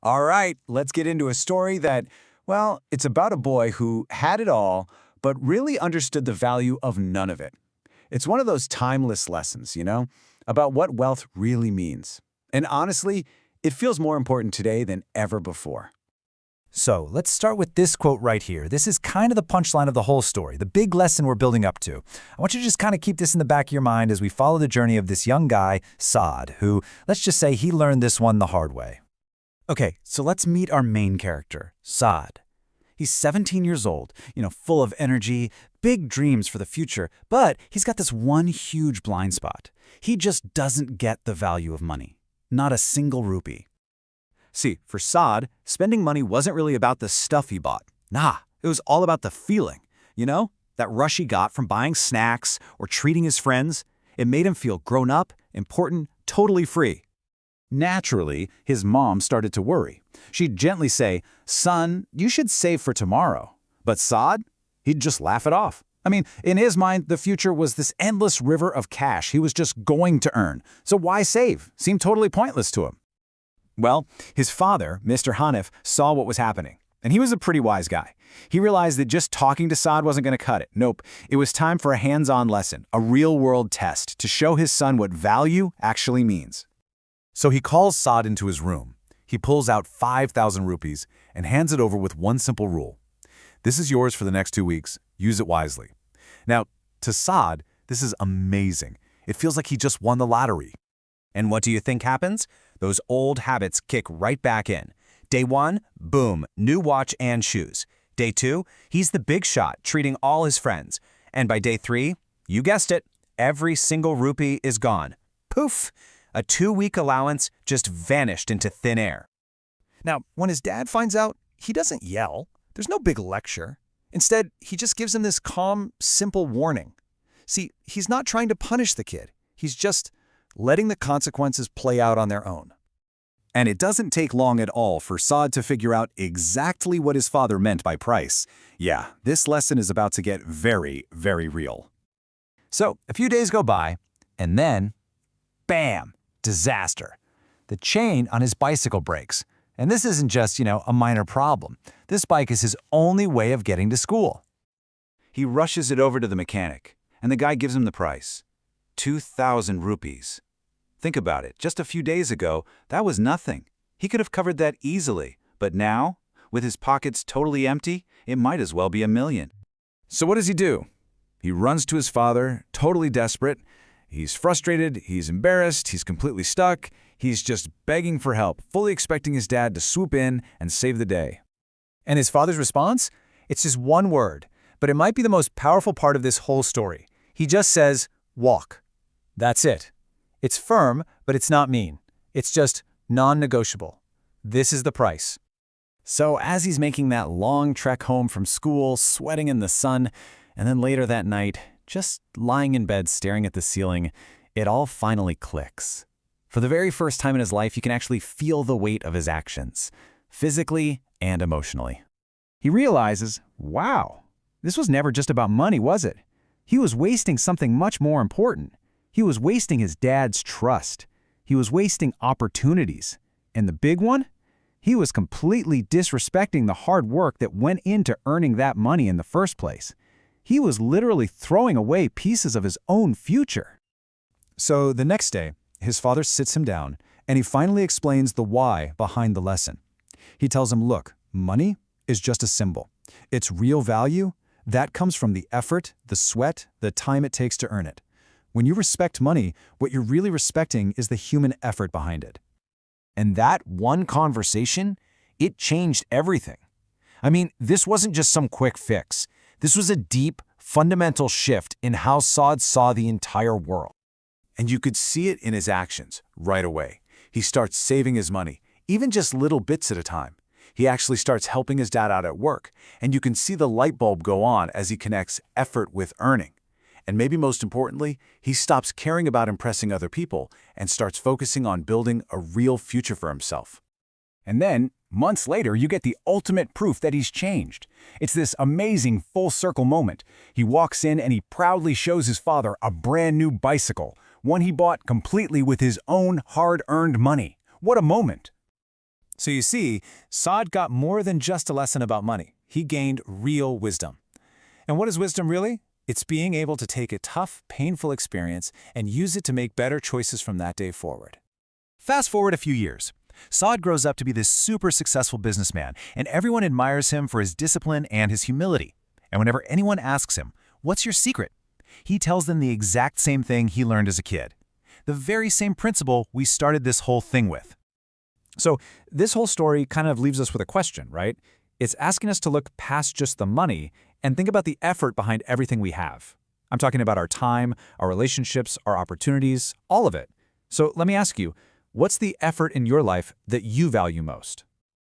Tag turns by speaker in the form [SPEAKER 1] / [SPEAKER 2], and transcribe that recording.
[SPEAKER 1] All right, let's get into a story that, well, it's about a boy who had it all, but really understood the value of none of it. It's one of those timeless lessons, about what wealth really means. And honestly, it feels more important today than ever before.
[SPEAKER 2] So let's start with this quote right here. This is kind of the punchline of the whole story, the big lesson we're building up to. I want you to just kind of keep this in the back of your mind as we follow the journey of this young guy, Saad, who, let's just say he learned this one the hard way. Okay, so let's meet our main character, Saad. He's 17 years old, full of energy, big dreams for the future, but he's got this one huge blind spot. He just doesn't get the value of money. Not a single rupee.
[SPEAKER 1] See, for Saad, spending money wasn't really about the stuff he bought. Nah, it was all about the feeling. That rush he got from buying snacks or treating his friends. It made him feel grown up, important, totally free. Naturally, his mom started to worry. She'd gently say, "Son, you should save for tomorrow." But Saad, he'd just laugh it off. In his mind, the future was this endless river of cash he was just going to earn. So why save? Seemed totally pointless to him. Well, his father, Mr. Hanif, saw what was happening. And he was a pretty wise guy. He realized that just talking to Saad wasn't going to cut it. Nope, it was time for a hands-on lesson, a real-world test, to show his son what value actually means. So he calls Saad into his room. He pulls out 5,000 rupees and hands it over with one simple rule. This is yours for the next 2 weeks. Use it wisely. Now, to Saad, this is amazing. It feels like he just won the lottery.
[SPEAKER 2] And what do you think happens? Those old habits kick right back in. Day 1, boom, new watch and shoes. Day 2, he's the big shot, treating all his friends. And by day 3, you guessed it, every single rupee is gone. Poof! A 2-week allowance just vanished into thin air. Now, when his dad finds out, he doesn't yell. There's no big lecture. Instead, he just gives him this calm, simple warning. See, he's not trying to punish the kid. He's just letting the consequences play out on their own.
[SPEAKER 1] And it doesn't take long at all for Saad to figure out exactly what his father meant by price. Yeah, this lesson is about to get very, very real.
[SPEAKER 2] So, a few days go by, and then, bam! Disaster. The chain on his bicycle breaks. And this isn't just, a minor problem. This bike is his only way of getting to school.
[SPEAKER 1] He rushes it over to the mechanic, and the guy gives him the price. 2,000 rupees. Think about it. Just a few days ago, that was nothing. He could have covered that easily. But now, with his pockets totally empty, it might as well be $1 million. So what does he do? He runs to his father, totally desperate. He's frustrated, he's embarrassed, he's completely stuck. He's just begging for help, fully expecting his dad to swoop in and save the day.
[SPEAKER 2] And his father's response? It's just one word, but it might be the most powerful part of this whole story. He just says, walk. That's it. It's firm, but it's not mean. It's just non-negotiable. This is the price.
[SPEAKER 1] So as he's making that long trek home from school, sweating in the sun, and then later that night, just lying in bed staring at the ceiling, it all finally clicks. For the very first time in his life, he can actually feel the weight of his actions, physically and emotionally. He realizes, wow, this was never just about money, was it? He was wasting something much more important. He was wasting his dad's trust. He was wasting opportunities. And the big one? He was completely disrespecting the hard work that went into earning that money in the first place. He was literally throwing away pieces of his own future. So the next day, his father sits him down, and he finally explains the why behind the lesson. He tells him, look, money is just a symbol. Its real value, that comes from the effort, the sweat, the time it takes to earn it. When you respect money, what you're really respecting is the human effort behind it. And that one conversation, it changed everything. This wasn't just some quick fix. This was a deep, fundamental shift in how Saad saw the entire world. And you could see it in his actions right away. He starts saving his money, even just little bits at a time. He actually starts helping his dad out at work, and you can see the light bulb go on as he connects effort with earning. And maybe most importantly, he stops caring about impressing other people and starts focusing on building a real future for himself. And then, months later, you get the ultimate proof that he's changed. It's this amazing full-circle moment. He walks in and he proudly shows his father a brand new bicycle, one he bought completely with his own hard-earned money. What a moment! So you see, Saad got more than just a lesson about money. He gained real wisdom. And what is wisdom really? It's being able to take a tough, painful experience and use it to make better choices from that day forward.
[SPEAKER 2] Fast forward a few years. Saad grows up to be this super successful businessman, and everyone admires him for his discipline and his humility. And whenever anyone asks him, "What's your secret?" he tells them the exact same thing he learned as a kid. The very same principle we started this whole thing with.
[SPEAKER 3] So this whole story kind of leaves us with a question, right? It's asking us to look past just the money and think about the effort behind everything we have. I'm talking about our time, our relationships, our opportunities, all of it. So let me ask you, what's the effort in your life that you value most?